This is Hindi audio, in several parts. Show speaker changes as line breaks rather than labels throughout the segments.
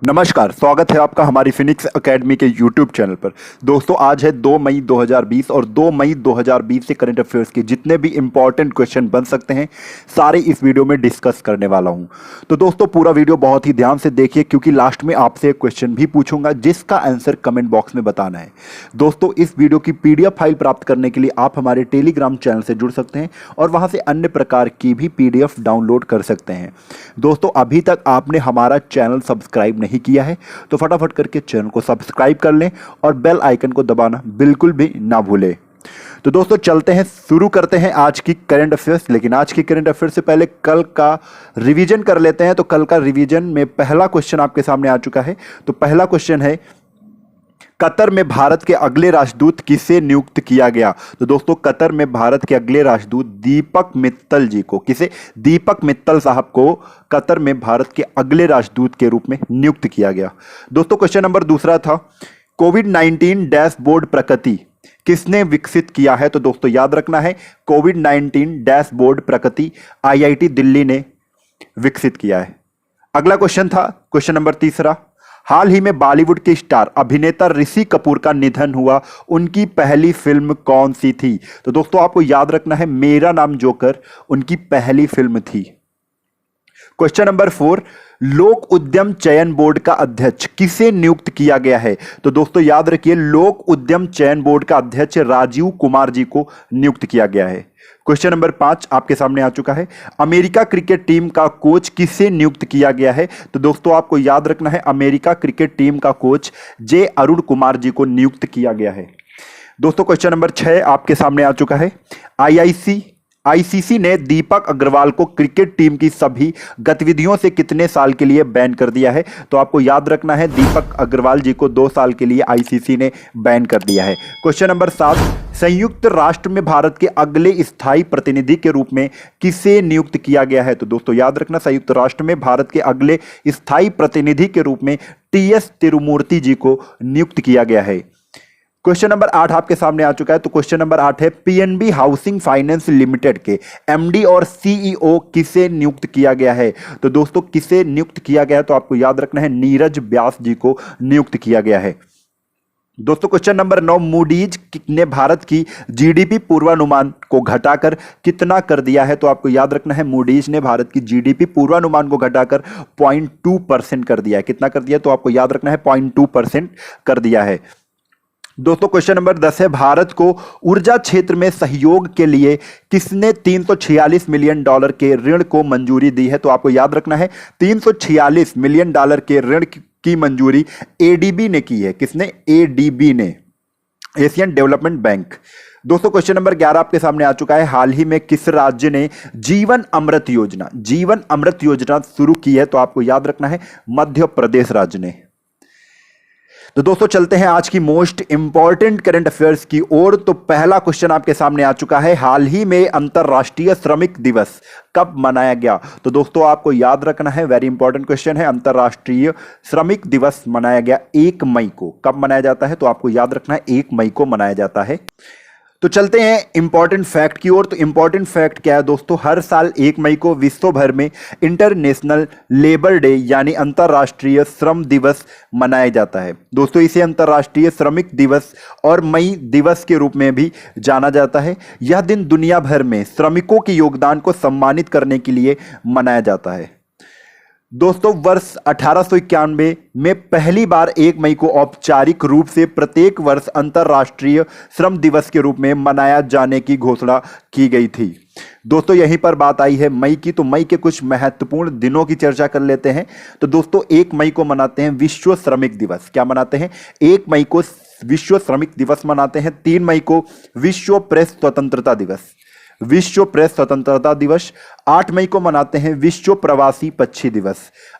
नमस्कार, स्वागत है आपका हमारी फिनिक्स एकेडमी के यूट्यूब चैनल पर। दोस्तों, आज है 2 मई 2020 और 2 मई 2020 से करंट अफेयर्स के जितने भी इंपॉर्टेंट क्वेश्चन बन सकते हैं सारे इस वीडियो में डिस्कस करने वाला हूं। तो दोस्तों, पूरा वीडियो बहुत ही ध्यान से देखिए क्योंकि लास्ट में आपसे एक क्वेश्चन भी पूछूंगा जिसका आंसर कमेंट बॉक्स में बताना है। दोस्तों, इस वीडियो की PDF फाइल प्राप्त करने के लिए आप हमारे टेलीग्राम चैनल से जुड़ सकते हैं और वहां से अन्य प्रकार की भी PDF डाउनलोड कर सकते हैं। दोस्तों, अभी तक आपने हमारा चैनल सब्सक्राइब नहीं किया है तो फटाफट करके चैनल को सब्सक्राइब कर लें और बेल आइकन को दबाना बिल्कुल भी ना भूलें। तो दोस्तों, चलते हैं, शुरू करते हैं आज की करंट अफेयर्स। लेकिन आज की करंट अफेयर्स से पहले कल का रिवीजन कर लेते हैं। तो कल का रिवीजन में पहला क्वेश्चन आपके सामने आ चुका है। तो पहला क्वेश्चन है, कतर में भारत के अगले राजदूत किसे नियुक्त किया गया? तो दोस्तों, कतर में भारत के अगले राजदूत दीपक मित्तल जी को, किसे? दीपक मित्तल साहब को कतर में भारत के अगले राजदूत के रूप में नियुक्त किया गया। दोस्तों, क्वेश्चन नंबर दूसरा था, कोविड-19 डैशबोर्ड प्रकृति किसने विकसित किया है? तो दोस्तों, याद रखना है, कोविड-19 डैशबोर्ड प्रकृति IIT दिल्ली ने विकसित किया है। अगला क्वेश्चन था, क्वेश्चन नंबर तीसरा, हाल ही में बॉलीवुड के स्टार अभिनेता ऋषि कपूर का निधन हुआ, उनकी पहली फिल्म कौन सी थी? तो दोस्तों, आपको याद रखना है, मेरा नाम जोकर उनकी पहली फिल्म थी। क्वेश्चन नंबर 4, लोक उद्यम चयन बोर्ड का अध्यक्ष किसे नियुक्त किया गया है? तो दोस्तों, याद रखिए, लोक उद्यम चयन बोर्ड का अध्यक्ष राजीव कुमार जी को नियुक्त किया गया है। क्वेश्चन नंबर 5 आपके सामने आ चुका है, अमेरिका क्रिकेट टीम का कोच किसे नियुक्त किया गया है? तो दोस्तों, आपको याद रखना है, अमेरिका क्रिकेट टीम का कोच जे अरुण कुमार जी को नियुक्त किया गया है। दोस्तों, क्वेश्चन नंबर 6 आपके सामने आ चुका है, ICC ने दीपक अग्रवाल को क्रिकेट टीम की सभी गतिविधियों से कितने साल के लिए बैन कर दिया है? तो आपको याद रखना है, दीपक अग्रवाल जी को 2 साल के लिए ICC ने बैन कर दिया है। क्वेश्चन नंबर 7, संयुक्त राष्ट्र में भारत के अगले स्थायी प्रतिनिधि के रूप में किसे नियुक्त किया गया है? तो दोस्तों, याद रखना, संयुक्त राष्ट्र में भारत के अगले स्थायी प्रतिनिधि के रूप में TS तिरुमूर्ति जी को नियुक्त किया गया है। क्वेश्चन नंबर 8 आपके सामने आ चुका है। तो क्वेश्चन नंबर 8 है, PNB हाउसिंग फाइनेंस लिमिटेड के MD और CEO किसे नियुक्त किया गया है? तो दोस्तों, किसे नियुक्त किया गया है? तो आपको याद रखना है, नीरज व्यास जी को नियुक्त किया गया है। दोस्तों, क्वेश्चन नंबर 9, मूडीज ने भारत की GDP पूर्वानुमान को घटाकर कितना कर दिया है? तो आपको याद रखना है, मूडीज ने भारत की GDP पूर्वानुमान को घटाकर 0.2% कर दिया है। कितना कर दिया? तो आपको याद रखना है, 0.2% कर दिया है। दोस्तों, क्वेश्चन नंबर 10 है, भारत को ऊर्जा क्षेत्र में सहयोग के लिए किसने $346 मिलियन के ऋण को मंजूरी दी है? तो आपको याद रखना है, $346 मिलियन के ऋण की मंजूरी ADB ने की है। किसने? ADB ने, एशियन डेवलपमेंट बैंक। दोस्तों, क्वेश्चन नंबर 11 आपके सामने आ चुका है, हाल ही में किस राज्य ने जीवन अमृत योजना शुरू की है? तो आपको याद रखना है, मध्य प्रदेश राज्य ने। तो दोस्तों, चलते हैं आज की मोस्ट इंपॉर्टेंट करंट अफेयर्स की ओर। तो पहला क्वेश्चन आपके सामने आ चुका है, हाल ही में अंतर्राष्ट्रीय श्रमिक दिवस कब मनाया गया? तो दोस्तों, आपको याद रखना है, वेरी इंपॉर्टेंट क्वेश्चन है, अंतर्राष्ट्रीय श्रमिक दिवस मनाया गया 1 मई को। कब मनाया जाता है? तो आपको याद रखना है, 1 मई को मनाया जाता है। तो चलते हैं इंपॉर्टेंट फैक्ट की ओर। तो इंपॉर्टेंट फैक्ट क्या है दोस्तों, हर साल 1 मई को विश्व भर में इंटरनेशनल लेबर डे यानी अंतर्राष्ट्रीय श्रम दिवस मनाया जाता है। दोस्तों, इसे अंतर्राष्ट्रीय श्रमिक दिवस और मई दिवस के रूप में भी जाना जाता है। यह दिन दुनिया भर में श्रमिकों के योगदान को सम्मानित करने के लिए मनाया जाता है। दोस्तों, वर्ष 1891 में पहली बार 1 मई को औपचारिक रूप से प्रत्येक वर्ष अंतर्राष्ट्रीय श्रम दिवस के रूप में मनाया जाने की घोषणा की गई थी। दोस्तों, यहीं पर बात आई है मई की, तो मई के कुछ महत्वपूर्ण दिनों की चर्चा कर लेते हैं। तो दोस्तों, 1 मई को मनाते हैं विश्व श्रमिक दिवस। क्या मनाते हैं? 1 मई को विश्व श्रमिक दिवस मनाते हैं। 3 मई को विश्व प्रेस स्वतंत्रता दिवस, 8 मई को मनाते हैं विश्व प्रवासी पक्षी दिवस।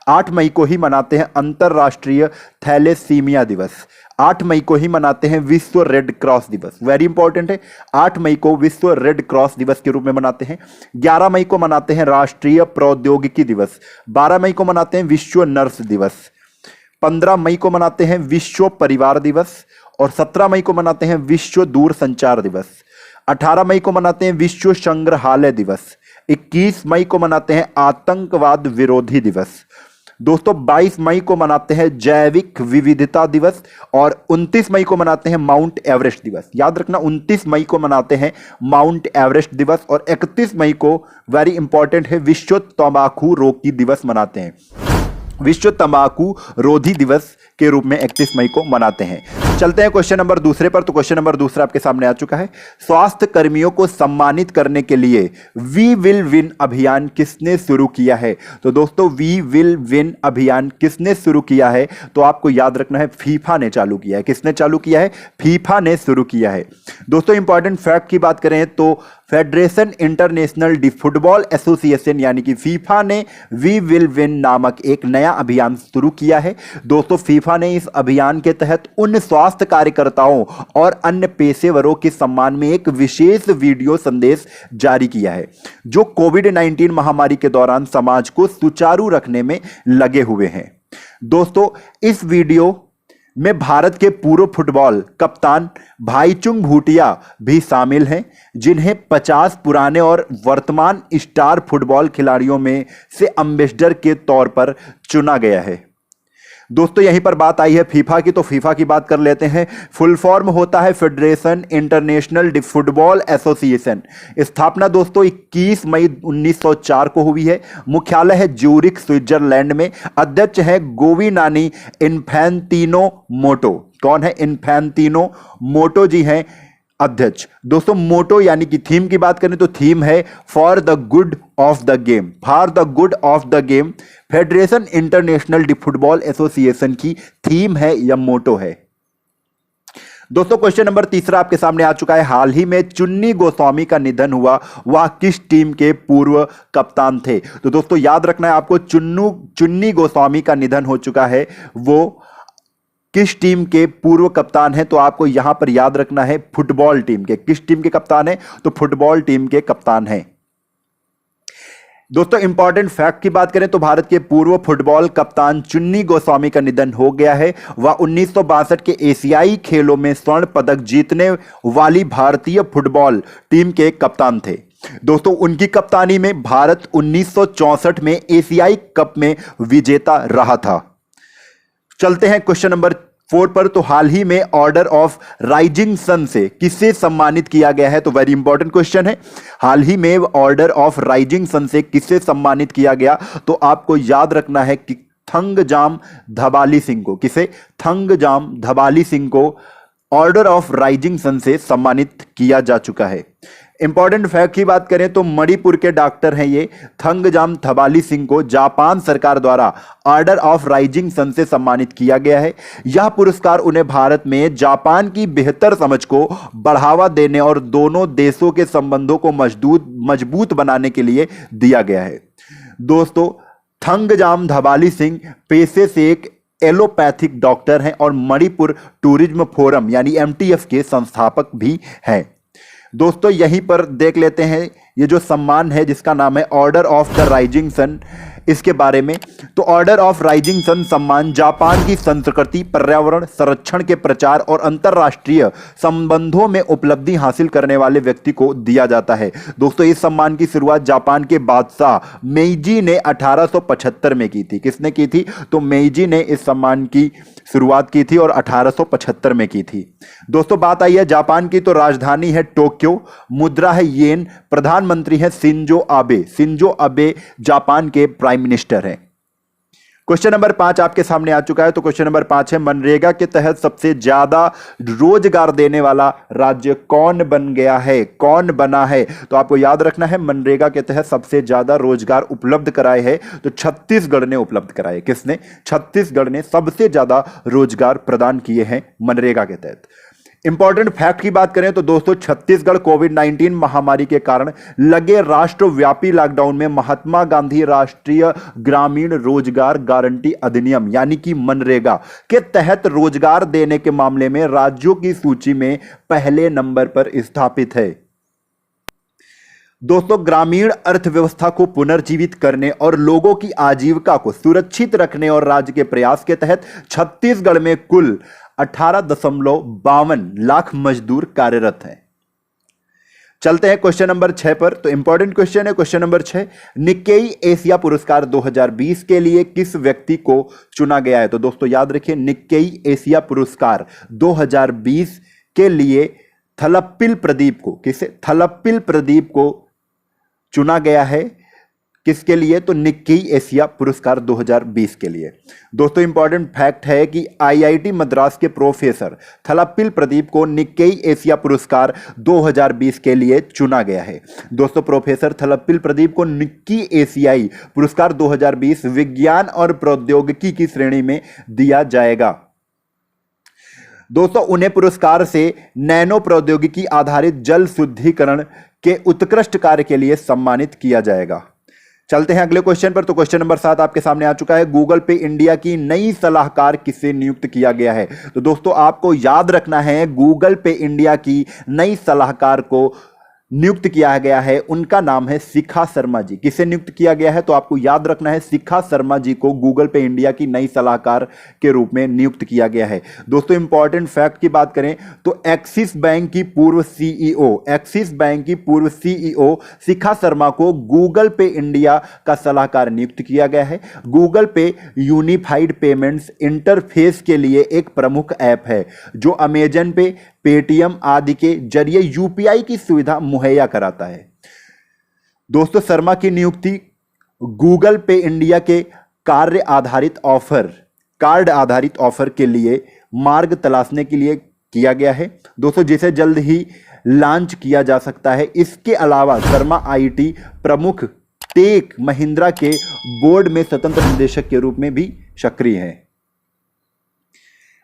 8 मई को ही मनाते हैं अंतर्राष्ट्रीय थैलेसीमिया दिवस। 8 मई को ही मनाते हैं विश्व रेड क्रॉस दिवस। वेरी इंपॉर्टेंट है, 8 मई को विश्व रेड क्रॉस दिवस के रूप में मनाते हैं। 11 मई को मनाते हैं राष्ट्रीय प्रौद्योगिकी दिवस। 12 मई को मनाते हैं विश्व नर्स दिवस। 15 मई को मनाते हैं विश्व परिवार दिवस और 17 मई को मनाते हैं विश्व दूरसंचार दिवस। 18 मई को मनाते हैं विश्व संग्रहालय दिवस। 21 मई को मनाते हैं आतंकवाद विरोधी दिवस। दोस्तों 22 मई को मनाते हैं जैविक विविधता दिवस और 29 मई को मनाते हैं माउंट एवरेस्ट दिवस। याद रखना, 29 मई को मनाते हैं माउंट एवरेस्ट दिवस और 31 मई को वेरी इंपॉर्टेंट है विश्व तंबाकू रोधी दिवस मनाते हैं। विश्व तंबाकू रोधी दिवस के रूप में 31 मई को मनाते हैं। चलते हैं क्वेश्चन नंबर दूसरे पर। तो क्वेश्चन नंबर दूसरा आपके सामने आ चुका है। स्वास्थ्य कर्मियों को सम्मानित करने के लिए वी विल विन अभियान किसने शुरू किया है? तो दोस्तों वी विल विन अभियान किसने शुरू किया है? तो आपको याद रखना है फीफा ने चालू किया है। किसने चालू किया है? फीफा ने शुरू किया है। दोस्तों इंपॉर्टेंट फैक्ट की बात करें तो federation international D football association यानी कि फीफा ने वी विल विन नामक एक नया अभियान शुरू किया है। दोस्तों फीफा ने इस अभियान के तहत उन स्वास्थ्य कार्यकर्ताओं और अन्य पेशेवरों के सम्मान में एक विशेष वीडियो संदेश जारी किया है जो कोविड-19 महामारी के दौरान समाज को सुचारू रखने में लगे हुए हैं। दोस्तों इस वीडियो में भारत के पूर्व फुटबॉल कप्तान भाईचुंग भूटिया भी शामिल हैं, जिन्हें 50 पुराने और वर्तमान स्टार फुटबॉल खिलाड़ियों में से एम्बेसडर के तौर पर चुना गया है। दोस्तों यहीं पर बात आई है फीफा की, तो फीफा की बात कर लेते हैं। फुल फॉर्म होता है federation international D football association. स्थापना दोस्तों 21 मई 1904 को हुई है। मुख्यालय है ज्यूरिख स्विट्जरलैंड में। अध्यक्ष है गोविनानी इन्फैंटिनो मोटो। कौन है? इन्फैंटिनो मोटो जी हैं अध्यक्ष। दोस्तों मोटो यानी कि थीम की बात करें तो थीम है for the good of the game. For the good of the game federation international D football association की थीम है या मोटो है। दोस्तों क्वेश्चन नंबर तीसरा आपके सामने आ चुका है। हाल ही में चुन्नी गोस्वामी का निधन हुआ, वह किस टीम के पूर्व कप्तान थे? तो दोस्तों याद रखना है आपको, चुन्नी गोस्वामी का निधन हो चुका है, वो किस टीम के पूर्व कप्तान है? तो आपको यहां पर याद रखना है फुटबॉल टीम के। किस टीम के कप्तान है? तो फुटबॉल टीम के कप्तान हैं। दोस्तों इंपॉर्टेंट फैक्ट की बात करें तो भारत के पूर्व फुटबॉल कप्तान चुन्नी गोस्वामी का निधन हो गया है। वह 1962 के एशियाई खेलों में स्वर्ण पदक जीतने वाली भारतीय फुटबॉल टीम के कप्तान थे। दोस्तों उनकी कप्तानी में भारत 1964 में एशियाई कप में विजेता रहा था। चलते हैं क्वेश्चन नंबर 4 पर। तो हाल ही में ऑर्डर ऑफ राइजिंग सन से किसे सम्मानित किया गया है? तो वेरी इंपॉर्टेंट क्वेश्चन है। हाल ही में ऑर्डर ऑफ राइजिंग सन से किसे सम्मानित किया गया? तो आपको याद रखना है कि थंगजाम धबाली सिंह को। किसे? थंगजाम धबाली सिंह को ऑर्डर ऑफ राइजिंग सन से सम्मानित किया जा चुका है। इंपॉर्टेंट फैक्ट की बात करें तो मणिपुर के डॉक्टर हैं ये। थंगजाम धबाली सिंह को जापान सरकार द्वारा ऑर्डर ऑफ राइजिंग सन से सम्मानित किया गया है। यह पुरस्कार उन्हें भारत में जापान की बेहतर समझ को बढ़ावा देने और दोनों देशों के संबंधों को मजबूत बनाने के लिए दिया गया है। दोस्तों थंगजाम धबाली सिंह पेशे से एक एलोपैथिक डॉक्टर हैं और मणिपुर टूरिज्म फोरम यानी एमटीएफ के संस्थापक भी हैं। दोस्तों यहीं पर देख लेते हैं ये जो सम्मान है जिसका नाम है order of the rising sun, इसके बारे में। तो ऑर्डर ऑफ राइजिंग सन सम्मान जापान की संस्कृति, पर्यावरण संरक्षण के प्रचार और अंतरराष्ट्रीय संबंधों में उपलब्धि हासिल करने वाले व्यक्ति को दिया जाता है। दोस्तों इस सम्मान की शुरुआत जापान के बादशाह मेइजी ने 1875 में की थी। किसने की थी? तो मेइजी ने इस सम्मान की शुरुआत की थी और 1875 में की थी। दोस्तों बात आई है जापान की, तो राजधानी है टोक्यो, मुद्रा है येन, प्रधानमंत्री है Shinzo Abe. Shinzo Abe Japan के प्राइम मिनिस्टर हैं। क्वेश्चन नंबर 5 आपके सामने आ चुका है। तो क्वेश्चन नंबर 5 है मनरेगा के तहत सबसे ज्यादा रोजगार देने वाला राज्य कौन बन गया है? कौन बना है? तो आपको याद रखना है मनरेगा के तहत सबसे ज्यादा रोजगार उपलब्ध कराए हैं तो छत्तीसगढ़ ने उपलब्ध कराए। किसने? छत्तीसगढ़ ने सबसे ज्यादा रोजगार प्रदान किए हैं मनरेगा के तहत। इंपॉर्टेंट फैक्ट की बात करें तो दोस्तों छत्तीसगढ़ कोविड-19 महामारी के कारण लगे राष्ट्रव्यापी लॉकडाउन में महात्मा गांधी राष्ट्रीय ग्रामीण रोजगार गारंटी अधिनियम यानी कि मनरेगा के तहत रोजगार देने के मामले में राज्यों की सूची में पहले नंबर पर स्थापित है। दोस्तों ग्रामीण अर्थव्यवस्था को पुनर्जीवित करने और लोगों की आजीविका को सुरक्षित रखने और राज्य के प्रयास के तहत छत्तीसगढ़ में कुल 18.52 लाख मजदूर कार्यरत हैं। चलते हैं क्वेश्चन नंबर 6 पर। तो इंपॉर्टेंट क्वेश्चन है क्वेश्चन नंबर 6। निक्केई एशिया पुरस्कार 2020 के लिए किस व्यक्ति को चुना गया है? तो दोस्तों याद रखिए, निक्केई एशिया पुरस्कार 2020 के लिए थलप्पिल प्रदीप को, किसे? थलप्पिल प्रदीप को चुना गया है। किसके लिए? तो निक्केई एशिया पुरस्कार 2020 के लिए। दोस्तों इंपॉर्टेंट फैक्ट है कि आईआईटी मद्रास के प्रोफेसर थलप्पिल प्रदीप को निक्केई एशिया पुरस्कार 2020 के लिए चुना गया है। दोस्तों प्रोफेसर थलप्पिल प्रदीप को निक्की एशियाई पुरस्कार 2020 विज्ञान और प्रौद्योगिकी की श्रेणी में दिया जाएगा। दोस्तों उन्हें पुरस्कार से नैनो प्रौद्योगिकी आधारित जल शुद्धिकरण के उत्कृष्ट कार्य के लिए सम्मानित किया जाएगा। चलते हैं अगले क्वेश्चन पर। तो क्वेश्चन नंबर 7 आपके सामने आ चुका है। गूगल पे इंडिया की नई सलाहकार किसे नियुक्त किया गया है? तो दोस्तों आपको याद रखना है, गूगल पे इंडिया की नई सलाहकार को नियुक्त किया गया है, उनका नाम है शिखा शर्मा जी। किसे नियुक्त किया गया है? तो आपको याद रखना है, शिखा शर्मा जी को गूगल पे इंडिया की नई सलाहकार के रूप में नियुक्त किया गया है। दोस्तों इंपॉर्टेंट फैक्ट की बात करें तो एक्सिस बैंक की पूर्व सीईओ शिखा शर्मा को गूगल पे इंडिया का सलाहकार नियुक्त किया गया है। गूगल पे यूनिफाइड पेमेंट्स इंटरफेस के लिए एक प्रमुख ऐप है जो अमेजन पे, पेटीएम आदि के जरिए यूपीआई की सुविधा मुहैया कराता है। दोस्तों शर्मा की नियुक्ति गूगल पे इंडिया के कार्ड आधारित ऑफर के लिए मार्ग तलाशने के लिए किया गया है दोस्तों, जिसे जल्द ही लॉन्च किया जा सकता है। इसके अलावा शर्मा आईटी प्रमुख टेक महिंद्रा के बोर्ड में स्वतंत्र निदेशक के रूप में भी सक्रिय हैं।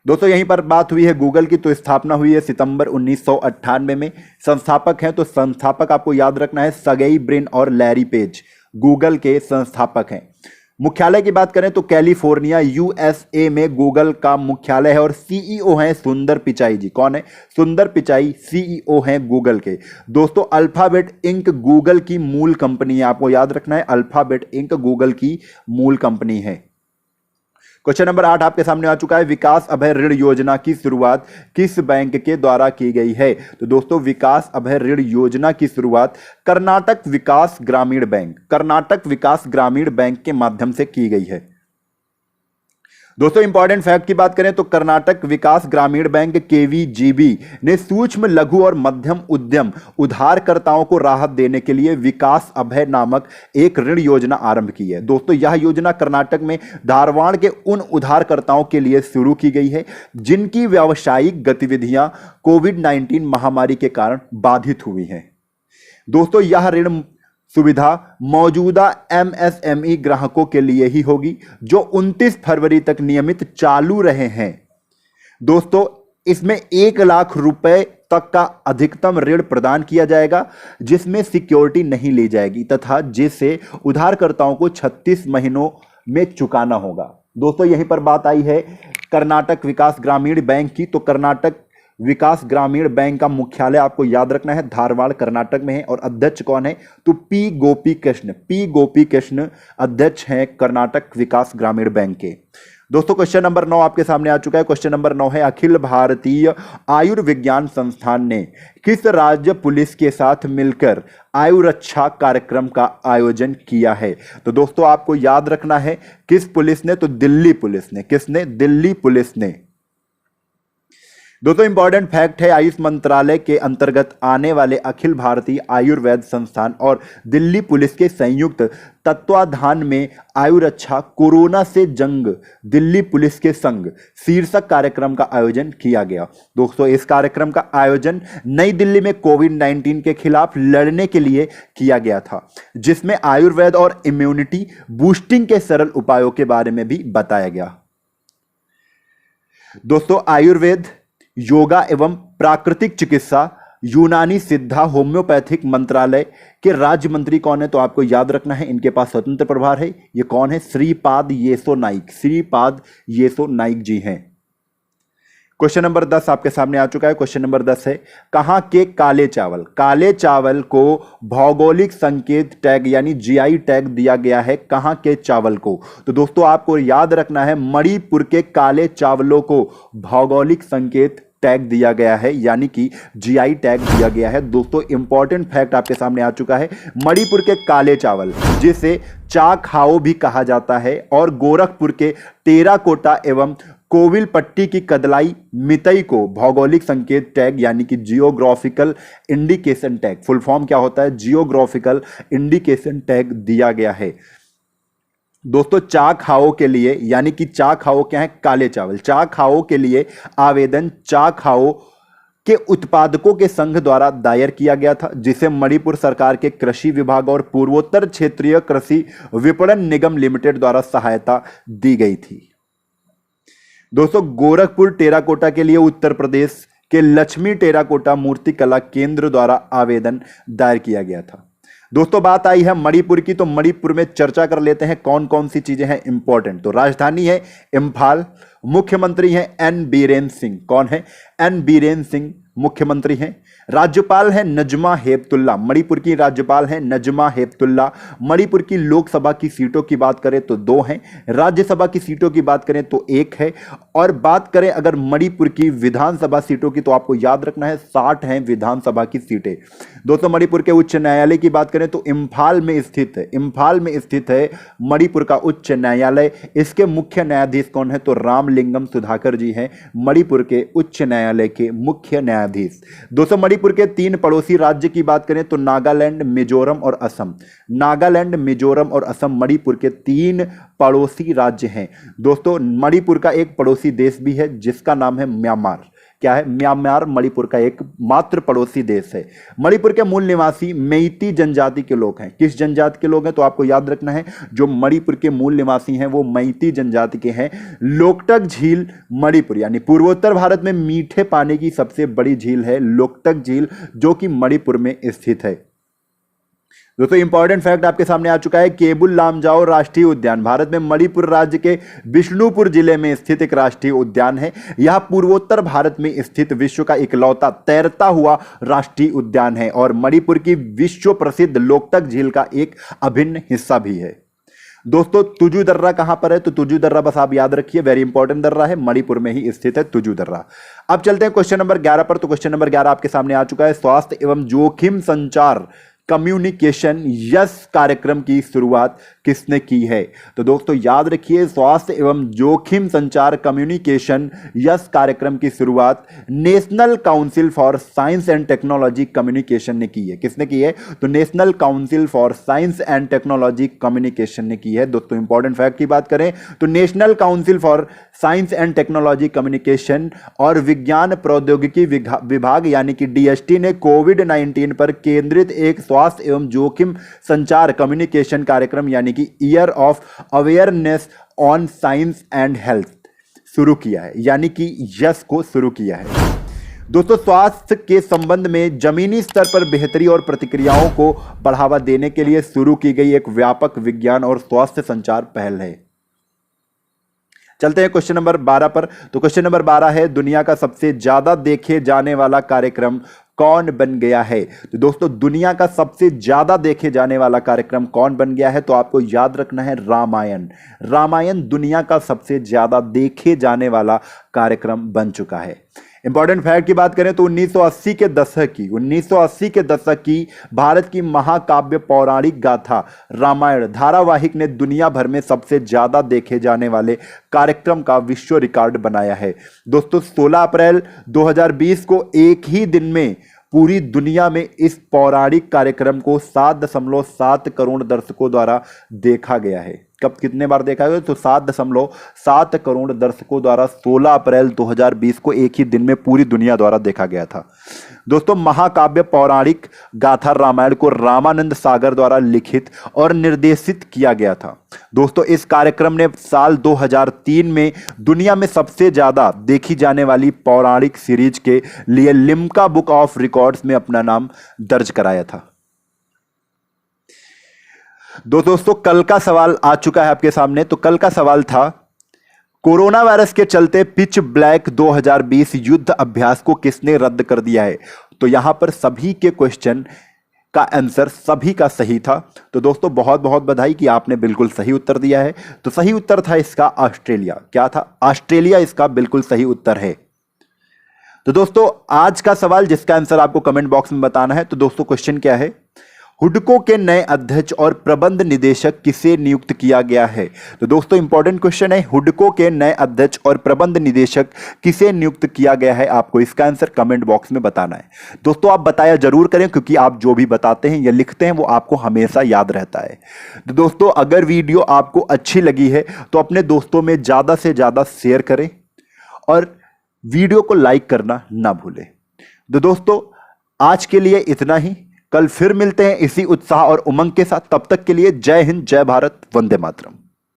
दोस्तों यहीं पर बात हुई है गूगल की, तो स्थापना हुई है सितंबर 1998 में। संस्थापक हैं तो संस्थापक आपको याद रखना है सर्गेई ब्रिन और लैरी पेज गूगल के संस्थापक हैं। मुख्यालय की बात करें तो कैलिफोर्निया यूएसए में गूगल का मुख्यालय है और सीईओ हैं सुंदर पिचाई जी। कौन है? सुंदर पिचाई सीईओ हैं गूगल के। दोस्तों अल्फाबेट इंक गूगल की मूल कंपनी है, आपको याद रखना है, अल्फाबेट इंक गूगल की मूल कंपनी है। क्वेश्चन नंबर 8 आपके सामने आ चुका है। विकास अभय ऋण योजना की शुरुआत किस बैंक के द्वारा की गई है? तो दोस्तों विकास अभय ऋण योजना की शुरुआत कर्नाटक विकास ग्रामीण बैंक के माध्यम से की गई है। दोस्तों इंपॉर्टेंट फैक्ट की बात करें तो कर्नाटक विकास ग्रामीण बैंक केवीजीबी ने सूक्ष्म लघु और मध्यम उद्यम उधारकर्ताओं को राहत देने के लिए विकास अभय नामक एक ऋण योजना आरंभ की है। दोस्तों यह योजना कर्नाटक में धारवाड़ के उन उधारकर्ताओं के लिए शुरू की गई है जिनकी व्यावसायिक गतिविधियां कोविड-19 महामारी के कारण बाधित हुई हैं। दोस्तों यह ऋण सुविधा मौजूदा एमएसएमई ग्राहकों के लिए ही होगी जो 29 फरवरी तक नियमित चालू रहे हैं। दोस्तों इसमें 1 लाख रुपए तक का अधिकतम ऋण प्रदान किया जाएगा जिसमें सिक्योरिटी नहीं ली जाएगी तथा जिसे उधारकर्ताओं को 36 महीनों में चुकाना होगा। दोस्तों यहीं पर बात आई है कर्नाटक विकास ग्रामीण बैंक की, तो कर्नाटक विकास ग्रामीण बैंक का मुख्यालय आपको याद रखना है धारवाड़ कर्नाटक में है और अध्यक्ष कौन है? तो पी गोपी कृष्ण अध्यक्ष हैं कर्नाटक विकास ग्रामीण बैंक के। दोस्तों क्वेश्चन नंबर 9 आपके सामने आ चुका है। क्वेश्चन नंबर 9 है अखिल भारतीय आयुर्विज्ञान संस्थान ने किस राज्य पुलिस के साथ मिलकर आयुरक्षा कार्यक्रम का आयोजन किया है? तो दोस्तों आपको याद रखना है किस पुलिस ने? तो दिल्ली पुलिस ने। किसने? दिल्ली पुलिस ने। दोस्तों इंपॉर्टेंट फैक्ट है आयुष मंत्रालय के अंतर्गत आने वाले अखिल भारतीय आयुर्वेद संस्थान और दिल्ली पुलिस के संयुक्त तत्वाधान में आयुरक्षा कोरोना से जंग दिल्ली पुलिस के संग शीर्षक कार्यक्रम का आयोजन किया गया। दोस्तों इस कार्यक्रम का आयोजन नई दिल्ली में कोविड-19 के खिलाफ लड़ने के लिए किया गया था जिसमें आयुर्वेद और इम्यूनिटी बूस्टिंग के सरल उपायों के बारे में भी बताया गया। दोस्तों आयुर्वेद, योगा एवं प्राकृतिक चिकित्सा, यूनानी सिद्धा, होम्योपैथिक मंत्रालय के राज्य मंत्री कौन है? तो आपको याद रखना है इनके पास स्वतंत्र प्रभार है। ये कौन है? श्रीपाद येसो नाइक जी हैं। क्वेश्चन नंबर 10 आपके सामने आ चुका है। क्वेश्चन नंबर 10 है कहां के काले चावल को भौगोलिक संकेत टैग यानी जीआई टैग दिया गया है? कहां के चावल को? तो दोस्तों आपको याद रखना है मणिपुर के काले चावलों को भौगोलिक संकेत टैग दिया गया है, यानी कि जीआई टैग दिया गया है। दोस्तों इंपॉर्टेंट फैक्ट आपके सामने आ चुका है, मणिपुर के काले चावल जिसे चाखाओ भी कहा जाता है और गोरखपुर के टेराकोटा एवं कोविलपट्टी की कदलाई मितई को भौगोलिक संकेत टैग यानी कि geographical indication tag, full form क्या होता है, जियोग्राफिकल इंडिकेशन टैग दिया गया है। दोस्तों चाखाओ के लिए, यानी कि चाखाओ क्या है, काले चावल, चाखाओ के लिए आवेदन चाखाओ के उत्पादकों के संघ द्वारा दायर किया गया था, जिसे मणिपुर सरकार के कृषि विभाग और पूर्वोत्तर क्षेत्रीय कृषि विपणन निगम लिमिटेड द्वारा सहायता दी गई थी। दोस्तों गोरखपुर टेराकोटा के लिए उत्तर प्रदेश के लक्ष्मी टेराकोटा मूर्ति कला केंद्र द्वारा आवेदन दायर किया गया था। दोस्तों बात आई है मणिपुर की, तो मणिपुर में चर्चा कर लेते हैं कौन कौन सी चीजें हैं इंपॉर्टेंट। तो राजधानी है इम्फाल, मुख्यमंत्री हैं एन बीरेन सिंह। कौन है? एन बीरेन सिंह मुख्यमंत्री हैं। राज्यपाल हैं नजमा हेपतुल्ला, मणिपुर की राज्यपाल हैं नजमा हेपतुल्ला। मणिपुर की लोकसभा की सीटों की बात करें तो 2 हैं, राज्यसभा की सीटों की बात करें तो 1 है, और बात करें अगर मणिपुर की विधानसभा सीटों की तो आपको याद रखना है 60 हैं विधानसभा की सीटें। दोस्तों मणिपुर के उच्च न्यायालय की बात करें तो इम्फाल में स्थित है, इम्फाल में स्थित है मणिपुर का उच्च न्यायालय। इसके मुख्य न्यायाधीश कौन है? तो रामलिंगम सुधाकर जी हैं, मणिपुर के उच्च न्यायालय के मुख्य न्यायाधीश। दोस्तों मणिपुर के 3 पड़ोसी राज्य की बात करें तो नागालैंड, मिजोरम और असम। नागालैंड, मिजोरम और असम मणिपुर के 3 पड़ोसी राज्य हैं। दोस्तों मणिपुर का एक पड़ोसी देश भी है जिसका नाम है म्यांमार। क्या है? म्यांमार मणिपुर का एक मात्र पड़ोसी देश है। मणिपुर के मूल निवासी मेइती जनजाति के लोग हैं। किस जनजाति के लोग हैं? तो आपको याद रखना है जो मणिपुर के मूल निवासी हैं वो मेइती जनजाति के हैं। लोकटक झील मणिपुर यानी पूर्वोत्तर भारत में मीठे पानी की सबसे बड़ी झील है लोकटक झील, जो कि मणिपुर में स्थित है। दोस्तों इंपॉर्टेंट फैक्ट आपके सामने आ चुका है, केबुल लामजाओ राष्ट्रीय उद्यान भारत में मणिपुर राज्य के बिष्णुपुर जिले में स्थित एक राष्ट्रीय उद्यान है। यह पूर्वोत्तर भारत में स्थित विश्व का इकलौता तैरता हुआ राष्ट्रीय उद्यान है और मणिपुर की विश्व प्रसिद्ध लोकटक झील का एक अभिन्न हिस्सा भी है। दोस्तों तुजू दर्रा कहां पर है? तो तुजू दर्रा बस आप याद रखिए, वेरी इंपॉर्टेंट दर्रा है, मणिपुर में ही स्थित है तुजू दर्रा। अब चलते हैं क्वेश्चन नंबर 11 पर। तो क्वेश्चन नंबर 11 आपके सामने आ चुका है, स्वास्थ्य एवं जोखिम संचार कम्युनिकेशन यस कार्यक्रम की शुरुआत किसने की है? तो दोस्तों याद रखिए, स्वास्थ्य एवं जोखिम संचार कम्युनिकेशन यस कार्यक्रम की शुरुआत national council for science and technology communication ने की है। किसने की है? तो national council for science and technology communication ने की है। दोस्तों इंपॉर्टेंट फैक्ट की बात करें तो national council for science and technology communication और विज्ञान प्रौद्योगिकी विभाग यानी कि डीएसटी ने कोविड-19 पर केंद्रित एक स्वास्थ्य एवं जोखिम संचार कम्युनिकेशन कार्यक्रम यानी कि year of awareness on science and health शुरू किया है, यानी कि यस को शुरू किया है। दोस्तों स्वास्थ्य के संबंध में जमीनी स्तर पर बेहतरी और प्रतिक्रियाओं को बढ़ावा देने के लिए शुरू की गई एक व्यापक विज्ञान और स्वास्थ्य संचार पहल है। चलते हैं क्वेश्चन नंबर 12 पर। तो क्वेश्चन नंबर 12 है, दुनिया का सबसे ज्यादा देखे जाने वाला कार्यक्रम कौन बन गया है? तो दोस्तों दुनिया का सबसे ज्यादा देखे जाने वाला कार्यक्रम कौन बन गया है? तो आपको याद रखना है रामायण। रामायण दुनिया का सबसे ज्यादा देखे जाने वाला कार्यक्रम बन चुका है। इंपॉर्टेंट फैक्ट की बात करें तो 1980 के दशक की भारत की महाकाव्य पौराणिक गाथा रामायण धारावाहिक ने दुनिया भर में सबसे ज्यादा देखे जाने वाले कार्यक्रम का विश्व रिकॉर्ड बनाया है। दोस्तों 16 अप्रैल 2020 को एक ही दिन में पूरी दुनिया में इस पौराणिक कार्यक्रम को 7.7 करोड़ दर्शकों द्वारा देखा गया है। कब कितने बार देखा गया? तो 7.7 करोड़ दर्शकों द्वारा 16 अप्रैल 2020 को एक ही दिन में पूरी दुनिया द्वारा देखा गया था। दोस्तों महाकाव्य पौराणिक गाथा रामायण को रामानंद सागर द्वारा लिखित और निर्देशित किया गया था। दोस्तों इस कार्यक्रम ने साल 2003 में दुनिया में सबसे ज्यादा देखी जाने वाली पौराणिक सीरीज के लिए लिम्का बुक ऑफ रिकॉर्ड्स में अपना नाम दर्ज कराया था। दोस्तों कल का सवाल आ चुका है आपके सामने। तो कल का सवाल था, कोरोना वायरस के चलते पिच ब्लैक 2020 युद्ध अभ्यास को किसने रद्द कर दिया है? तो यहां पर सभी के क्वेश्चन का आंसर सभी का सही था। तो दोस्तों बहुत बहुत बधाई कि आपने बिल्कुल सही उत्तर दिया है। तो सही उत्तर था इसका ऑस्ट्रेलिया। क्या था? ऑस्ट्रेलिया इसका बिल्कुल सही उत्तर है। तो दोस्तों आज का सवाल जिसका आंसर आपको कमेंट बॉक्स में बताना है। तो दोस्तों क्वेश्चन क्या है, हुडको के नए अध्यक्ष और प्रबंध निदेशक किसे नियुक्त किया गया है। तो दोस्तों इंपॉर्टेंट क्वेश्चन है, हुडको के नए अध्यक्ष और प्रबंध निदेशक किसे नियुक्त किया गया है, आपको इसका आंसर कमेंट बॉक्स में बताना है। दोस्तों आप बताया जरूर करें, क्योंकि आप जो भी बताते हैं या लिखते हैं वो आपको हमेशा याद रहता है। तो दोस्तों अगर वीडियो आपको अच्छी लगी है तो अपने दोस्तों में ज्यादा से ज्यादा शेयर करें और वीडियो को लाइक करना ना भूलें। तो दोस्तों आज के लिए इतना ही, कल फिर मिलते हैं इसी उत्साह और उमंग के साथ। तब तक के लिए जय हिंद, जय भारत, वंदे मातरम।